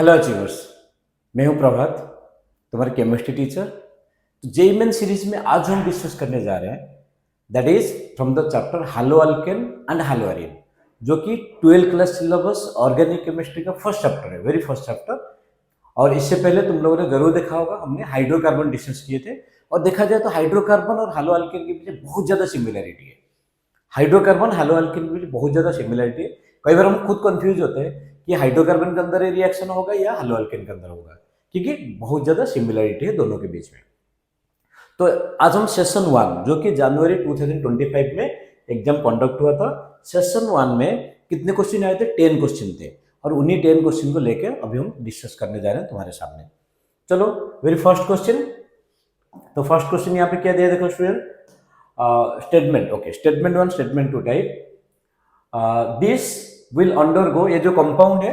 Hello achievers. मैं हूं प्रभात, तुम्हारे केमिस्ट्री टीचर। तो जेई मेन सीरीज में आज हम डिस्कस करने जा रहे हैं, that is from the chapter haloalkane and haloarene, जो कि 12th class syllabus organic chemistry का फर्स्ट चैप्टर है, वेरी फर्स्ट चैप्टर। और इससे पहले तुम लोगों ने जरूर देखा होगा, हमने हाइड्रोकार्बन डिस्कस किए थे। और देखा जाए तो हाइड्रोकार्बन और हालो अल्केन के बीच बहुत ज्यादा सिमिलरिटी है। हाइड्रोकार्बन हालो अल्केन के बीच बहुत ज्यादा सिमिलरिटी है। कई बार हम खुद कंफ्यूज होते हैं कि हाइड्रोकार्बन के अंदर रिएक्शन होगा या हालो अल्केन के अंदर होगा, क्योंकि बहुत ज्यादा सिमिलरिटी है दोनों के बीच में। तो आज हम सेशन 1, जो कि जनवरी 2025 में एग्जाम कंडक्ट हुआ था, सेशन 1 में कितने क्वेश्चन आए थे? 10 क्वेश्चन थे। और उन्हीं 10 क्वेश्चन को लेकर अभी हम डिस्कस करने जा रहे हैं तुम्हारे सामने। चलो, वेरी फर्स्ट क्वेश्चन। तो फर्स्ट क्वेश्चन यहाँ पे क्या दिया, देखो student. Statement, okay, statement 1, statement 2 type. This will undergo, ये जो कंपाउंड है,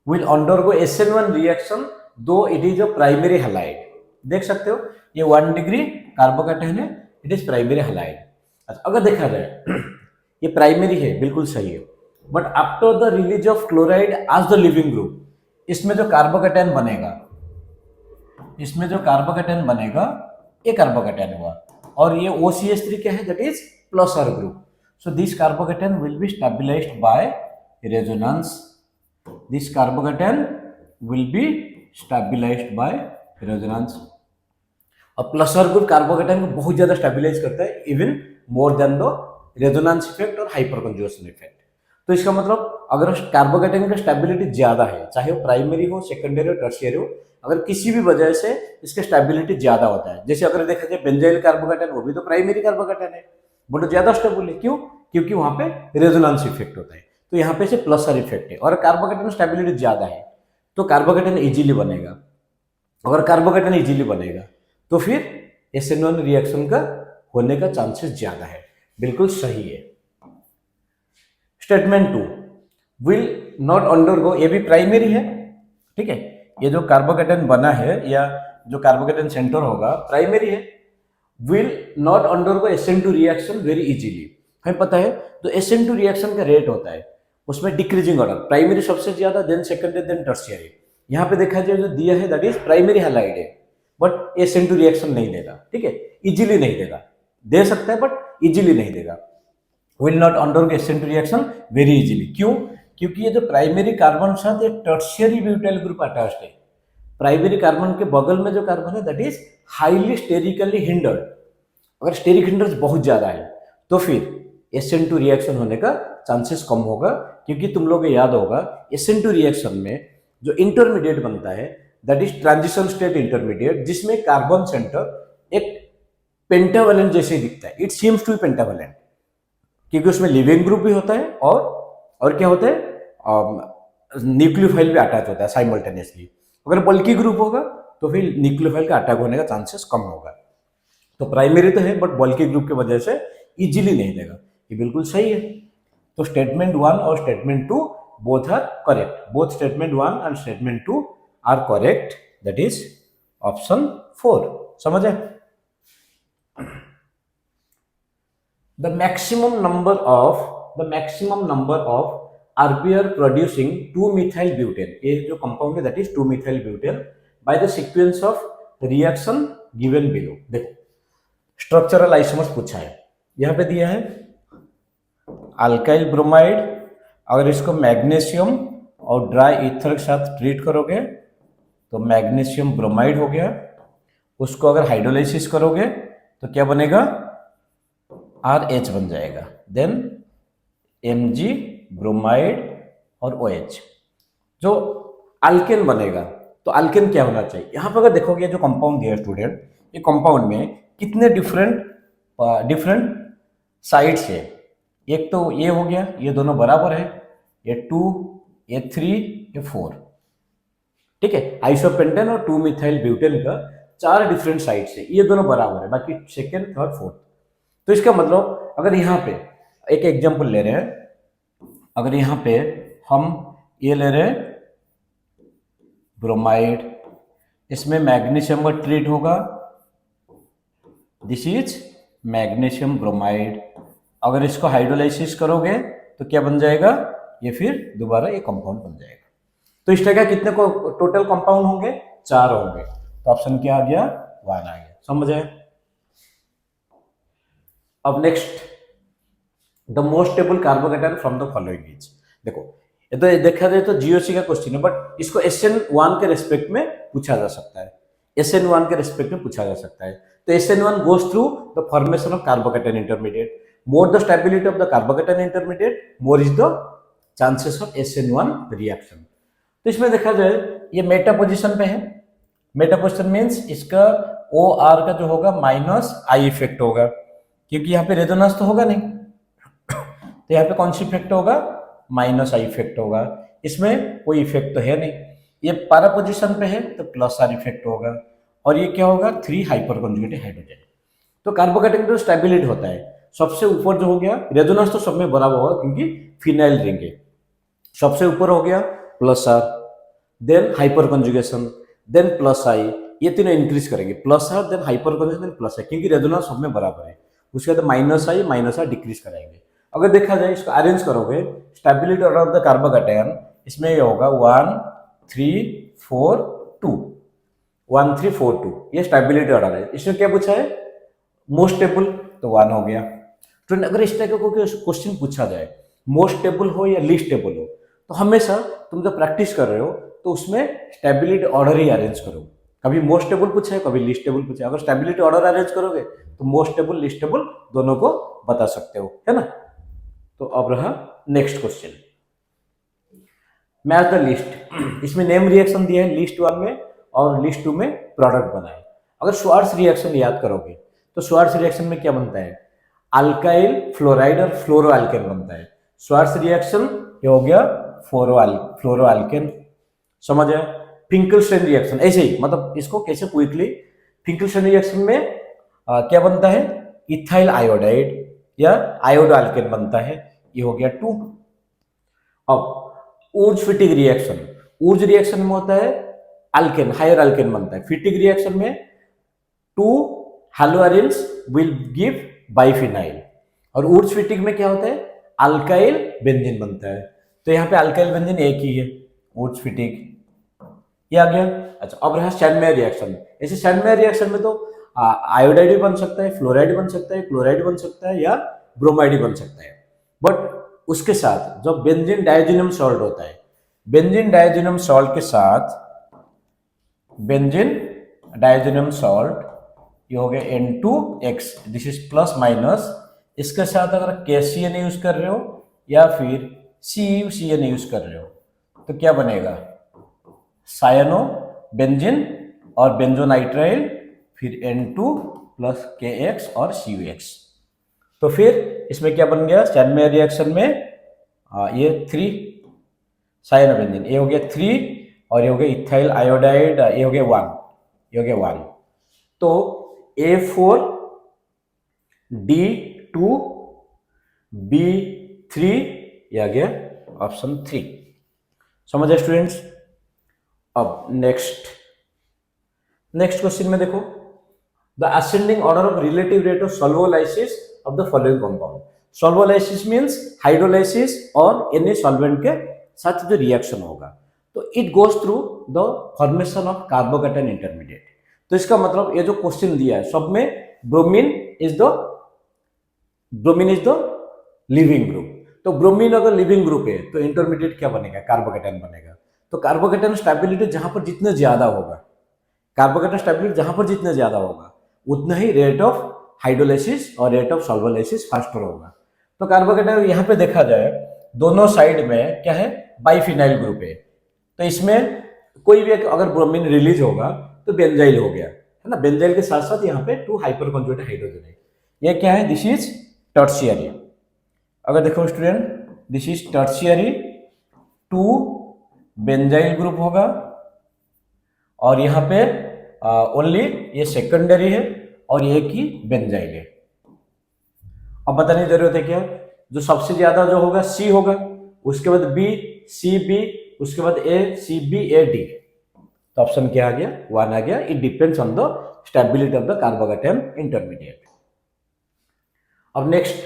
will undergo SN1 reaction though it is a primary halide। देख सकते हो, ये 1 डिग्री कार्बोकैटायन है, इट इज प्राइमरी हैलाइड। अच्छा, अगर देखा जाए ये प्राइमरी है, बिल्कुल सही है। But after the release of chloride as the leaving group, इसमें जो कार्बोकैटायन बनेगा, इसमें जो कार्बोकैटायन बनेगा, ये कार्बोकैटायन हुआ। और ये OCH3 क्या है? That is plus R group. So this carbocation will be stabilised by resonance. This carbocation will be stabilized by resonance। और प्लस और ग्रुप कार्बोकेटायन को बहुत ज्यादा स्टेबलाइज करता है, even more than the resonance effect और hyperconjugation effect. तो इसका मतलब अगर कार्बोकेटायन का स्टेबिलिटी ज्यादा है, चाहे वो प्राइमरी हो, सेकेंडरी हो, टर्शियरी हो, अगर किसी भी वजह से इसका स्टेबिलिटी ज्यादा होता है, जैसे अगर देखा जाए बेंजाइल कार्बोकेटायन, वो भी तो प्राइमरी कार्बोकेटायन है, बट ज्यादा स्टेबल है। क्यों? क्योंकि वहां पे रेजोनेंस इफेक्ट होता है। तो यहाँ पे से प्लस आर इफेक्ट है, और कार्बोकेटायन स्टेबिलिटी ज्यादा है तो कार्बोकेटायन इजीली बनेगा। अगर कार्बोकेटायन इजीली बनेगा तो फिर SN1 रिएक्शन का होने का चांसेस ज्यादा है, बिल्कुल सही है। स्टेटमेंट 2, विल नॉट अंडरगो, ये भी प्राइमरी है, ठीक है। ये जो कार्बोकेटायन बना है या जो कार्बोकेटायन सेंटर होगा, प्राइमरी है। Will not undergo SN2 reaction very easily, हमें पता है। तो SN2 रिएक्शन का रेट होता है उसमें डिक्रीजिंग ऑर्डर, प्राइमरी सबसे ज्यादा, देन सेकेंडरी, देन टर्शियरी। यहाँ पे देखा जाए जो दिया है दैट इज प्राइमरी हैलाइड है, बट SN2 रिएक्शन नहीं देगा, ठीक है, इजीली नहीं देगा। दे सकता है बट इजीली नहीं देगा। Will not undergo SN2 reaction very easily. क्यों? क्योंकि ये जो प्राइमरी कार्बन साथ एक टर्शियरी ब्यूटाइल ग्रुप अटैच्ड है। प्राइमरी कार्बन के बगल में जो कार्बन है that is highly sterically hindered. अगर स्टेरिक हिंडर्स बहुत ज्यादा है तो फिर SN2 रिएक्शन होने का चांसेस कम होगा, क्योंकि तुम लोग याद होगा SN2 रिएक्शन में जो इंटरमीडिएट बनता है that is transition state intermediate, जिसमें कार्बन सेंटर एक पेंटावेलेंट जैसे दिखता है, it seems to be pentavalent, क्योंकि उसमें लिविंग ग्रुप भी होता है और क्या होता है, न्यूक्लियोफाइल भी अटैच होता है साइमल्टेनियसली। अगर बल्कि ग्रुप होगा तो फिर न्यूक्लियोफाइल का अटैक होने का चांसेस कम होगा। तो प्राइमरी तो है बट बल्कि ग्रुप की वजह से इजीली नहीं देगा, ये बिल्कुल सही है। तो स्टेटमेंट 1 और statement 2 both are correct, both statement 1 and statement 2 are correct, that is option 4। समझे? The maximum number of RPR producing 2-methyl butane, ये जो कंपाउंड है that is 2-methyl butane by the sequence of reaction given below. देखो, structural isomers पूछा है, यहाँ पे दिया है अल्काइल ब्रोमाइड। अगर इसको मैग्नीशियम और ड्राई ईथर के साथ ट्रीट करोगे तो मैग्नीशियम ब्रोमाइड हो गया। उसको अगर हाइड्रोलाइसिस करोगे तो क्या बनेगा? RH बन जाएगा, देन Mg ब्रोमाइड और OH। जो अल्केन बनेगा तो अल्केन क्या होना चाहिए? यहाँ पर अगर देखोगे जो कंपाउंड दिया स्टूडेंट, ये कंपाउंड में कितने डिफरेंट साइड्स है। एक तो ये हो गया, ये दोनों बराबर है, ये 2, ये 3, ये 4, ठीक है। आइसोपेंटेन और 2-methyl ब्यूटेन का 4 डिफरेंट साइड्स है, ये दोनों बराबर है, बाकी सेकेंड, थर्ड, फोर्थ। तो इसका मतलब अगर यहाँ पे एक एग्जांपल ले रहे हैं, अगर यहाँ पे हम ये ले रहे हैं ब्रोमाइड, इसमें मैग्नीशियम का ट्रीट होगा, दिस इज मैग्नीशियम ब्रोमाइड। अगर इसको हाइड्रोलाइसिस करोगे तो क्या बन जाएगा? ये फिर दोबारा ये कंपाउंड बन जाएगा। तो इस तरह का कितने को टोटल कंपाउंड होंगे, 4 होंगे। तो ऑप्शन क्या आ गया, 1 आ गया। समझ आए? अब next, the most stable carbocation from the following is, देखो ये तो देखा जाए तो जीओसी का क्वेश्चन है, बट इसको SN1 के रेस्पेक्ट में पूछा जा सकता है, SN1 के रेस्पेक्ट में पूछा जा सकता है। तो SN1 goes through the formation of carbocation intermediate, more the stability of the carbocation intermediate, more is the chances of SN1 reaction. तो इसमें देखा जाए ये मेटा पोजिशन पे है, मेटा पोजिशन मीन्स इसका OR का जो होगा -I इफेक्ट होगा, क्योंकि यहाँ पे रेजोनेंस तो होगा नहीं, तो यहाँ पे कौन सी इफेक्ट होगा, -I इफेक्ट होगा। इसमें कोई इफेक्ट तो है नहीं, ये पैरा पोजिशन पे है तो +R इफेक्ट होगा, और ये क्या होगा, 3 हाइपर कॉन्जुगेटेड हाइड्रोजन। तो कार्बोकेटायन जो स्टेबिलिटी होता है, सबसे ऊपर जो हो गया, रेजोनेंस तो सब में बराबर होगा क्योंकि फिनाइल रिंग है, सबसे ऊपर हो गया +R, then hyperconjugation, then +I, ये तीनों इंक्रीज करेंगे, +R then hyperconjugation then +I, क्योंकि रेजोनेंस सब में बराबर है। उसके बाद -I डिक्रीज कराएंगे। अगर देखा जाए इसको अरेंज करोगे, stability order of the carbocation, इसमें ये होगा 1 3 4 2, 1 3 4 2, ये स्टेबिलिटी ऑर्डर है। इसमें क्या पूछा है, मोस्ट स्टेबल, तो 1 हो गया। तो अगर इस टाइप का कोई क्वेश्चन पूछा जाए, मोस्ट स्टेबल हो या लीस्ट स्टेबल हो, तो हमेशा तुम जब प्रैक्टिस कर रहे हो तो उसमें स्टेबिलिटी ऑर्डर ही अरेंज करो। कभी मोस्ट स्टेबल पूछे, कभी लीस्ट स्टेबल पूछे, अगर स्टेबिलिटी ऑर्डर अरेंज करोगे तो मोस्ट स्टेबल लीस्ट स्टेबल दोनों को बता सकते हो, है ना। तो अब रहा next question, match the list. इसमें नेम रिएक्शन दिया है लिस्ट 1 में और लिस्ट 2 में प्रोडक्ट बनाए। अगर श्वार्ट्ज रिएक्शन याद करोगे तो श्वार्ट्ज रिएक्शन में क्या बनता है, अल्काइल फ्लोराइड और फ्लोरोअल्केन बनता है। श्वार्ट्ज रिएक्शन ये हो गया फ्लोरोअल्केन, समझ आए। फिंकलस्टीन रिएक्शन ऐसे ही, मतलब इसको कैसे क्विकली, फिंकलस्टीन रिएक्शन में क्या बनता है, इथाइल आयोडाइड या आयोडो अल्केन बनता है, ये हो गया 2। अब ऊर्ज फिटिक रिएक्शन, ऊर्ज रिएक्शन में होता है अल्केन, हायर अल्केन बनता है। फिटिक रिएक्शन में 2 हैलोअरिन्स विल गिव बाइफिनाइल, और ऊर्ज फिटिक में क्या होता है, अल्काइल बेंजीन बनता है। तो यहाँ पे अल्काइल बेंजीन एक ही है, ऊर्ज फिटिक, ये आ गया। अच्छा, अब रहा स्टैंडमेयर रिएक्शन। ऐसे स्टैंडमेयर रिएक्शन में तो आयोडाइड भी बन सकता है, फ्लोराइड बन सकता है, क्लोराइड बन सकता है, या ब्रोमाइड भी बन सकता है। बट उसके साथ जो बेंजीन डायजोनियम सॉल्ट होता है, बेंजीन डायजोनियम सॉल्ट के साथ, बेंजीन डायजोनियम सॉल्ट ये हो गया N2X, this is plus minus. इसके साथ अगर KCN यूज कर रहे हो या फिर CuCN यूज कर रहे हो तो क्या बनेगा, सायनो बेंजीन और बेंजोनाइट्राइल, फिर N2 प्लस KX और CuX। तो फिर इसमें क्या बन गया, स्टैंडमेयर रिएक्शन में ये 3 सायनो बेंजीन, ये हो गया 3, और ये हो गया इथाइल आयोडाइड, ये हो गया 1, ये हो गया 1। तो A4 D2 B3, ये आ गया ऑप्शन 3। समझे स्टूडेंट्स। अब नेक्स्ट क्वेश्चन में देखो, the ascending order of relative rate of solvolysis of the following compound. Solvolysis means hydrolysis और एनी सॉल्वेंट के साथ जो रिएक्शन होगा, तो it goes through the formation of carbocation intermediate. तो इसका मतलब ये जो क्वेश्चन दिया है सब में bromine is the leaving group. तो ब्रोमीन अगर लिविंग ग्रुप है तो इंटरमीडिएट क्या बनेगा, कार्बोकेटायन बनेगा। तो कार्बोकेटायन स्टेबिलिटी जहां पर जितने ज्यादा होगा, कार्बोकेटायन स्टेबिलिटी जहां पर जितने ज्यादा होगा, उतना ही रेट ऑफ हाइड्रोलाइसिस और रेट ऑफ सॉल्वोलाइसिस फास्टर होगा। तो कार्बोकेटायन यहाँ पे देखा जाए दोनों साइड में क्या है, बाइफिनाइल ग्रुप है। तो इसमें कोई भी अगर ब्रोमीन रिलीज होगा तो बेंजाइल हो गया, है ना। बेंजाइल के साथ साथ यहाँ पे 2 हाइपर कॉन्जुगेटेड हाइड्रोजन है। ये क्या है, दिस इज टर्शियरी। अगर देखो student, this is tertiary, 2 benzyl group होगा, और यहाँ पे ओनली ये सेकेंडरी है और एक ही बेंजाइल है। अब बताने की जरूरत है क्या, जो सबसे ज्यादा जो होगा C होगा, उसके बाद B C B, उसके बाद A C B A D। तो ऑप्शन क्या आ गया, 1 आ गया। It depends on the stability of the carbocation intermediate. अब next,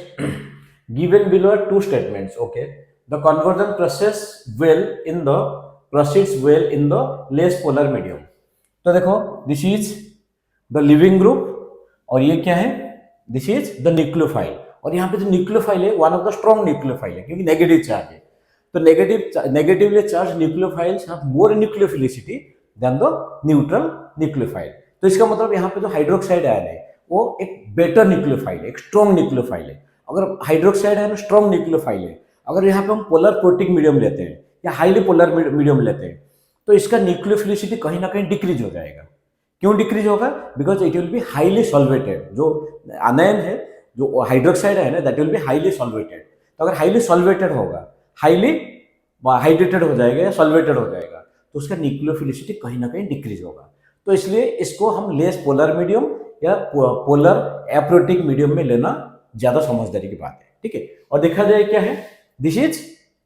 given below 2 statements, okay, the conversion process will in the proceeds well in the less polar medium. तो देखो this is the leaving group और ये क्या है, this is the nucleophile. और यहाँ पे जो न्यूक्लियोफाइल है one of the strong nucleophile है क्योंकि नेगेटिव चार्ज है। तो negatively charge nucleophiles have more nucleophilicity than the neutral nucleophile. तो इसका मतलब यहाँ पे जो हाइड्रोक्साइड आयन है वो एक बेटर न्यूक्लियोफाइल है, एक स्ट्रॉन्ग न्यूक्लियोफाइल है। अगर हाइड्रोक्साइड आयन स्ट्रॉन्ग न्यूक्लियोफाइल है, अगर यहाँ पे हम पोलर प्रोटिक मीडियम लेते हैं या हाईली पोलर मीडियम लेते हैं तो इसका न्यूक्लियोफिलिसिटी कहीं ना कहीं डिक्रीज हो जाएगा। क्यों डिक्रीज होगा? Because it will be highly solvated. जो अनायन है, जो हाइड्रोक्साइड है ना, that will be highly solvated. तो अगर हाईली सॉल्वेटेड होगा, हाईली हाइड्रेटेड हो जाएगा या सॉल्वेटेड हो जाएगा, तो उसका न्यूक्लियोफिलिसिटी कहीं ना कहीं डिक्रीज होगा। तो इसलिए इसको हम लेस पोलर मीडियम या पोलर एप्रोटिक मीडियम में लेना ज्यादा समझदारी की बात है, ठीक है। और देखा जाए क्या है, this is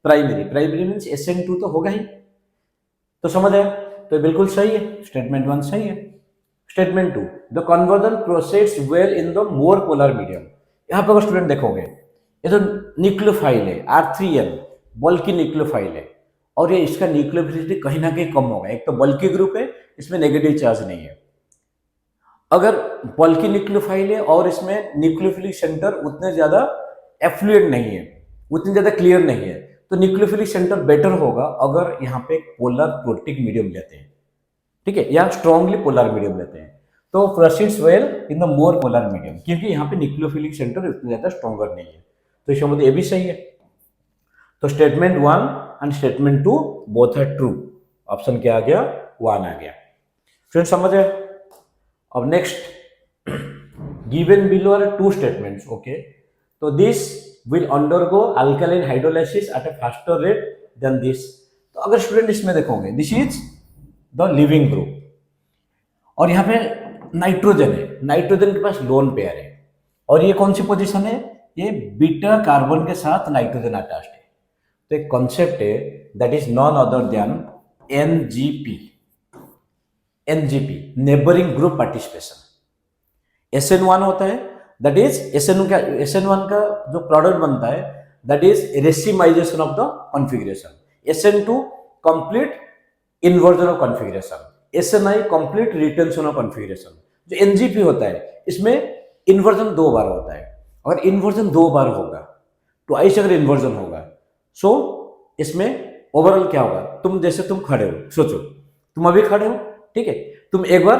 primary. Primary means SN2 तो होगा ही, तो समझ आया? तो बिल्कुल सही है, स्टेटमेंट 1 सही है। Statement 2, the conversion process well in the more polar medium. यहाँ पर अगर स्टूडेंट देखोगे, ये तो न्यूक्लियोफाइल है R3N, बल्कि न्यूक्लियोफाइल है और ये इसका न्यूक्लियोफिलिसिटी कहीं ना कहीं कम होगा। एक तो बल्कि ग्रुप है, इसमें नेगेटिव चार्ज नहीं है। अगर बल्कि न्यूक्लियोफाइल है और इसमें न्यूक्लियोफिलिक सेंटर उतने ज्यादा एफ्लुएंट नहीं है, उतनी ज्यादा क्लियर नहीं है, तो न्यूक्लियोफिलिक सेंटर बेटर होगा अगर यहाँ पे पोलर प्रोटिक मीडियम लेते हैं, ठीक है, या स्ट्रॉन्गली पोलर मीडियम लेते हैं। तो proceeds well in the more polar medium, क्योंकि यहाँ पे न्यूक्लियोफिलिक सेंटर उतने ज्यादा स्ट्रॉन्गर नहीं है। तो इसका मतलब ये भी सही है। तो statement 1 and statement 2 both are true. Option क्या आ गया? 1 आ गया। फ्रेंड्स समझ आए? अब next, given below are 2 statements, okay. तो this will undergo alkaline hydrolysis at a faster rate than this. तो अगर स्टूडेंट इसमें देखोगे, this is the leaving group और यहाँ पे नाइट्रोजन है, नाइट्रोजन के पास लोन पेयर है और ये कौन सी पोजीशन है? ये बीटा कार्बन के साथ नाइट्रोजन अटैच्ड है। तो एक कॉन्सेप्ट है that is none other than NGP, neighbouring group participation. SN1 होता है, दैट इज SN1 का जो प्रोडक्ट बनता है that is racemisation of the configuration. SN2 complete inversion of configuration, SNI complete retention of configuration. जो NGP होता है इसमें इन्वर्जन 2 बार होता है। अगर इन्वर्जन 2 बार होगा, ट्वाइस अगर इन्वर्जन होगा, सो इसमें ओवरऑल क्या होगा? तुम जैसे तुम खड़े हो, सोचो तुम अभी खड़े हो, ठीक है, तुम एक बार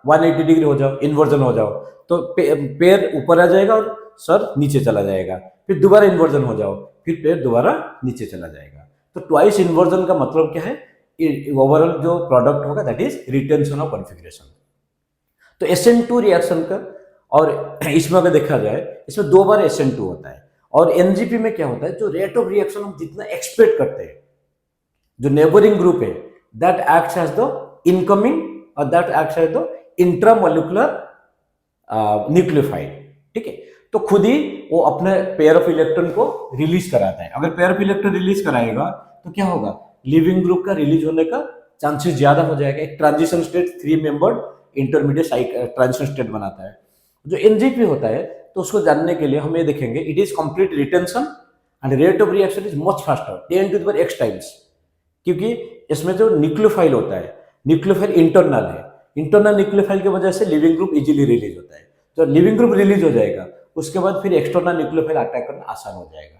180 डिग्री हो जाओ, इन्वर्जन हो जाओ, तो पैर ऊपर आ जाएगा और सर नीचे चला जाएगा। फिर दोबारा इन्वर्जन हो जाओ, फिर पैर दोबारा नीचे चला जाएगा। तो ट्वाइस इन्वर्जन का मतलब क्या है? ओवरऑल जो प्रोडक्ट होगा that is retention of configuration. तो SN2 रिएक्शन का, और इसमें अगर देखा जाए इसमें 2 बार SN2 होता है। और NGP में क्या होता है? जो रेट ऑफ रिएक्शन हम जितना एक्सपेक्ट करते हैं, जो नेबरिंग ग्रुप है that acts as the incoming और that acts as the intramolecular nucleophile, ठीक है। तो खुद ही वो अपने पेयर ऑफ इलेक्ट्रॉन को रिलीज कराता है। अगर पेयर ऑफ इलेक्ट्रॉन रिलीज कराएगा तो क्या होगा? लिविंग ग्रुप का रिलीज होने का चांसेस ज्यादा हो जाएगा। एक transition state 3 membered intermediate transition state बनाता है। जो NGP होता है तो उसको जानने के लिए हम ये देखेंगे, it is complete retention and rate of reaction is much faster, 10⁻X times, क्योंकि इसमें जो न्यूक्लियोफाइल होता है, न्यूक्लियोफाइल इंटरनल है, इंटरनल न्यूक्लियोफाइल की वजह से लिविंग ग्रुप इजीली रिलीज होता है। तो लिविंग ग्रुप रिलीज हो जाएगा, उसके बाद फिर एक्सटर्नल न्यूक्लियोफाइल अटैक करना आसान हो जाएगा।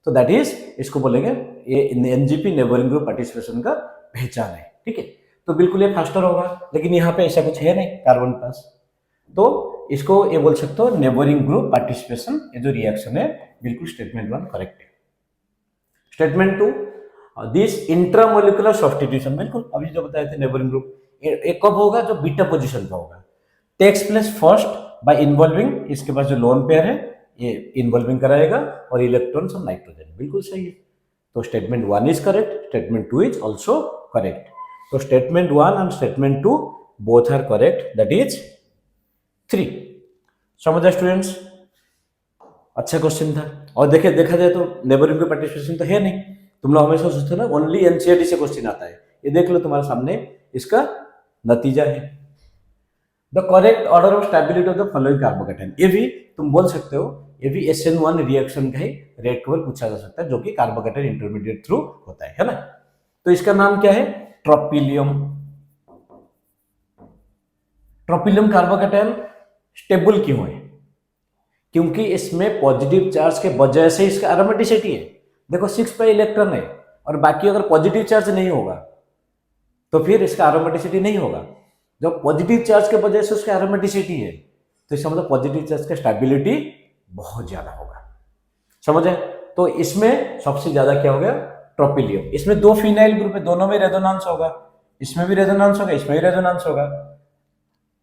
तो दैट इज, इसको बोलेंगे ये NGP नेबरिंग ग्रुप पार्टिसिपेशन का पहचान है, ठीक है। तो बिल्कुल ये फास्टर होगा, लेकिन यहाँ पे ऐसा कुछ है नहीं कार्बन पास, तो इसको ये बोल सकते हो नेबरिंग ग्रुप पार्टिसिपेशन। ये जो रिएक्शन है बिल्कुल स्टेटमेंट 1 करेक्ट है। स्टेटमेंट 2, दिस इंट्रामोलिकुलर सब्स्टिट्यूशन, बिल्कुल अभी जो बताए थे नेबरिंग ग्रुप, एक कब होगा? जो बीटा पोजीशन पे होगा। Takes place first by involving, इसके पास जो लोन पेयर है ये इन्वॉल्विंग कराएगा और इलेक्ट्रॉन्स और नाइट्रोजन, बिल्कुल सही है। तो statement 1 is correct, statement 2 is also correct. तो statement 1 and statement 2 both are correct, that is 3। समझा स्टूडेंट्स? अच्छा क्वेश्चन था। और देखा जाए तो नेबरिंग ग्रुप पार्टिसिपेशन तो है नहीं, तुम लोग हमेशा सोचते हो ना ओनली NCERT से क्वेश्चन आता है। ये देख लो तुम्हारे सामने इसका नतीजा है। The correct order of stability of the following carbocation, ये भी तुम बोल सकते हो, ये भी SN1 रिएक्शन का ही रेट कवर पूछा जा सकता है, जो कि कार्बोकेटाइन इंटरमीडिएट थ्रू होता है ना। तो इसका नाम क्या है? ट्रोपिलियम। ट्रोपिलियम कार्बोकैटायन स्टेबल क्यों है? क्योंकि इसमें पॉजिटिव चार्ज के वजह से इसका एरोमेटिसिटी है। देखो 6 पे इलेक्ट्रॉन है और बाकी अगर पॉजिटिव चार्ज नहीं होगा तो फिर इसका एरोमेटिसिटी नहीं होगा। जब पॉजिटिव चार्ज के वजह से उसका एरोमेटिसिटी है तो इसका मतलब पॉजिटिव चार्ज का स्टेबिलिटी बहुत ज्यादा होगा। समझे? तो इसमें सबसे ज्यादा क्या हो गया? ट्रोपिलियम। इसमें 2 फिनाइल ग्रुप है, दोनों में रेजोनेंस होगा, इसमें भी रेजोनेंस होगा, इसमें भी रेजोनेंस होगा।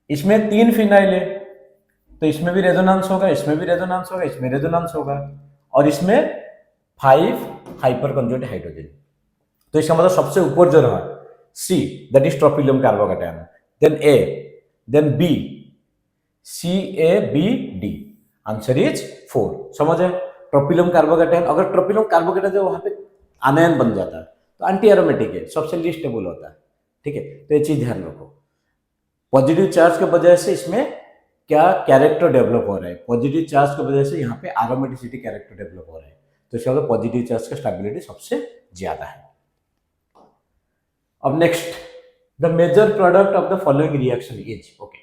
इसमें 3 फिनाइल है तो इसमें भी रेजोनेंस होगा, इसमें भी रेजोनेंस होगा, इसमें रेजोनेंस होगा, और इसमें 5 हाइपर कंजुगेट हाइड्रोजन। तो इसका मतलब सबसे ऊपर जो रहा C, that is tropylium carbocation, then A, then B, C A B D, answer is 4। समझे? ट्रोपिलियम कार्बोकैटायन, अगर ट्रोपिलियम कार्बोकैटायन जो वहां पे आनायन बन जाता है तो एंटी एरोमेटिक है, सबसे लीस्ट स्टेबल होता है। ठीक है, तो ये चीज ध्यान रखो। पॉजिटिव चार्ज की वजह से इसमें क्या कैरेक्टर डेवलप हो रहा है? पॉजिटिव चार्ज की वजह से यहाँ पे एरोमेटिसिटी कैरेक्टर डेवलप हो रहा है, तो इसका मतलब पॉजिटिव चार्ज का स्टेबिलिटी सबसे ज्यादा है। अब next, the major product of the following reaction is, okay,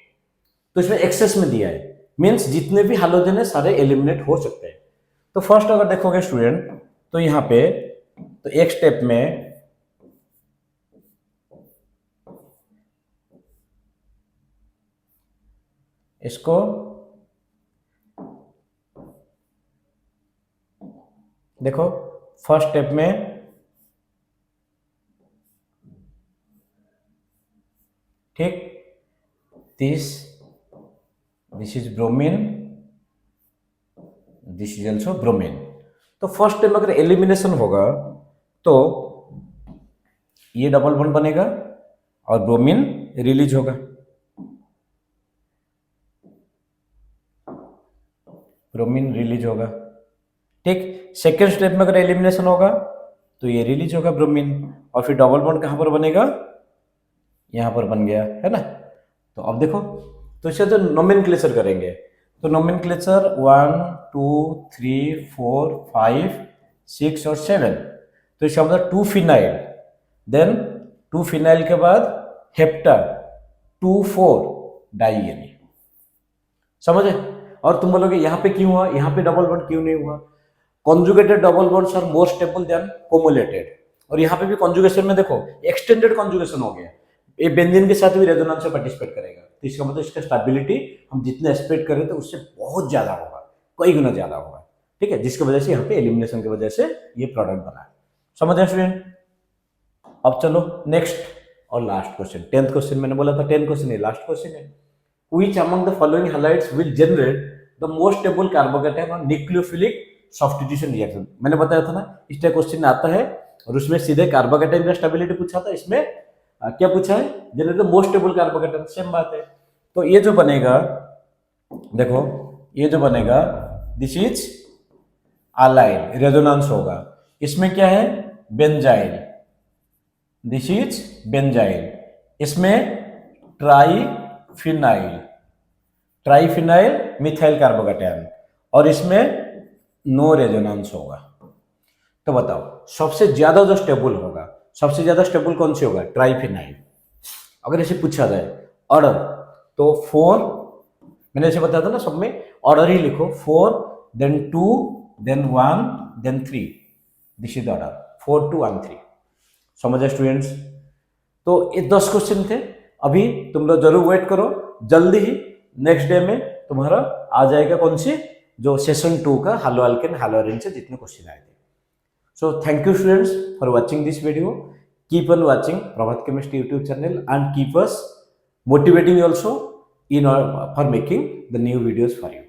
तो इसमें एक्सेस में दिया है, मीन्स जितने भी हाइड्रोजन है सारे एलिमिनेट हो सकते हैं। तो फर्स्ट अगर देखोगे स्टूडेंट, तो यहाँ पे तो एक स्टेप में इसको देखो, फर्स्ट स्टेप में ठीक, this is bromine, this is also bromine. तो फर्स्ट स्टेप में अगर एलिमिनेशन होगा तो ये डबल बॉन्ड बनेगा और ब्रोमीन रिलीज होगा, ब्रोमीन रिलीज होगा। ठीक, सेकेंड स्टेप में अगर एलिमिनेशन होगा तो ये रिलीज होगा ब्रोमीन, और फिर डबल बॉन्ड कहां पर बनेगा? यहां पर बन गया, है ना। तो अब देखो, तो इसे जो नोमेनक्लेचर करेंगे, तो नोमेनक्लेचर 1 2 3 4 5 6 और 7, तो इसका मतलब 2 फिनाइल, देन 2 फिनाइल के बाद हेप्टा 2 4 डाइएनी। समझे? और तुम बोलोगे यहाँ पे क्यों हुआ, यहाँ पे डबल बॉन्ड क्यों नहीं हुआ? Conjugated double bonds are more stable than cumulated, और यहाँ पे भी कॉन्जुगेशन में देखो एक्सटेंडेड कॉन्जुगेशन हो गया, ये बेंजीन के साथ भी रेजोनेंस में पार्टिसिपेट करेगा, तो इसका मतलब इसका स्टेबिलिटी हम जितने एक्सपेक्ट करें तो उससे बहुत ज्यादा होगा, कई गुना ज्यादा होगा। ठीक है, जिसकी वजह से यहाँ पे एलिमिनेशन की वजह से ये प्रोडक्ट बना है। समझ स्टूडेंट? अब चलो नेक्स्ट और लास्ट क्वेश्चन, 10th क्वेश्चन। मैंने बोला था 10 क्वेश्चन है, लास्ट क्वेश्चन है। Which among the following halides will generate the most stable carbocation on nucleophilic substitution reaction? मैंने बताया था ना, इस टाइप क्वेश्चन आता है और उसमें सीधे कार्बोकेटाइन का स्टेबिलिटी पूछा था, इसमें क्या पूछा है? Generate the most stable carbocation, same बात है। तो ये जो बनेगा, देखो ये जो बनेगा, दिस इज अलाइन, रेजोनेंस होगा, इसमें क्या है? बेंजाइल, दिस इज बेंजाइल, इसमें ट्राइफिनाइल, ट्राइफिनाइल मिथाइल कार्बोकेटायन, और इसमें नो रेजोनेंस होगा। तो बताओ सबसे ज्यादा जो स्टेबल होगा, सबसे ज्यादा स्टेबल कौन सी होगा? ट्राइफिनाइल। अगर इसे पूछा जाए ऑर्डर, तो 4, मैंने ऐसे बताया था ना, सब में ऑर्डर ही लिखो, 4 then 2 then 1 then 3, this is order 4 2 1 3। समझे स्टूडेंट्स? तो ये 10 क्वेश्चन थे। अभी तुम लोग जरूर वेट करो, जल्दी ही नेक्स्ट डे में तुम्हारा आ जाएगा कौन सी, जो सेशन 2 का हालो अल्केन हालो एरीन से जितने क्वेश्चन आए थे। So thank you students for watching this video, keep on watching Prabhat chemistry YouTube channel and keep us motivating also in for making the new videos for you.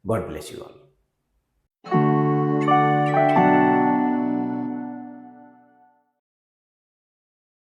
God bless you all.